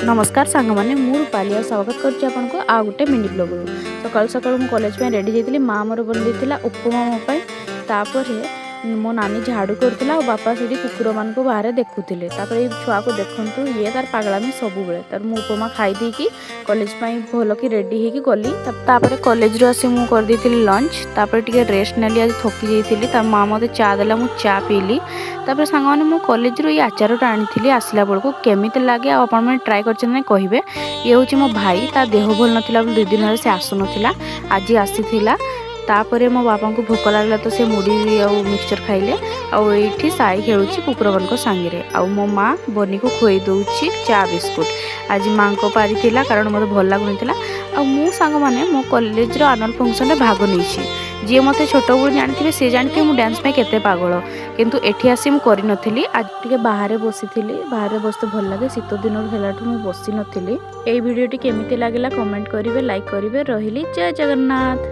नमस्कार सांग मैंने मु रूपाली स्वागत करुच्ची आपको आ गोटे मिनी ब्लॉग सकाल सकाल मु कॉलेज में रेडी जाइली माँ मोर बनई उपमा मोपाई तापर मो नानी झाड़ू करुला और बापा से कुकुर मान बाहर देखुले ये छुआ को देखु ये तार पागलामी सब बेले तार मु उपमा खाई देकी कॉलेज भल कि रेडी होगी गली तापर कॉलेज रू आसी मु कर देती लंच तापर टिके रेस्ट नेली आज थकी जाइली माँ मते चा देला मु चा पीली तापर सांग मैंने मो कॉलेज रू ये आचार आनी आसला बेलू केमिति लगे आपने ट्राए कर कहे ये हूँ मो भाई ता देह भल नाला 2 दिन से आसु नाला आज आसीला तापर मो बापा को भोक लगला तो से मुढ़ी आ मिक्सचर खाइले आठी साई खेलुची कुकुर मान सांगे आ मो माँ बनी को खुई दौची चा बिस्कुट आज माँ को पारी थिला कारण मत भल लगुला आ मु सांग माने मो कॉलेज रो एनुअल फंक्शन रे भाग नहीं जी मते छोट बड़ जानी से जानते मु डांस में केते पागल किंतु एठी आसी मु करि नथिली आज टिके बाहर बसिथिली बाहर बसते भल लगे शीत दिन हेलाठु मु बसी नथिली। एई वीडियोटी केमिति लागला कमेंट करिवे लाइक करिवे रहिली जय जगन्नाथ।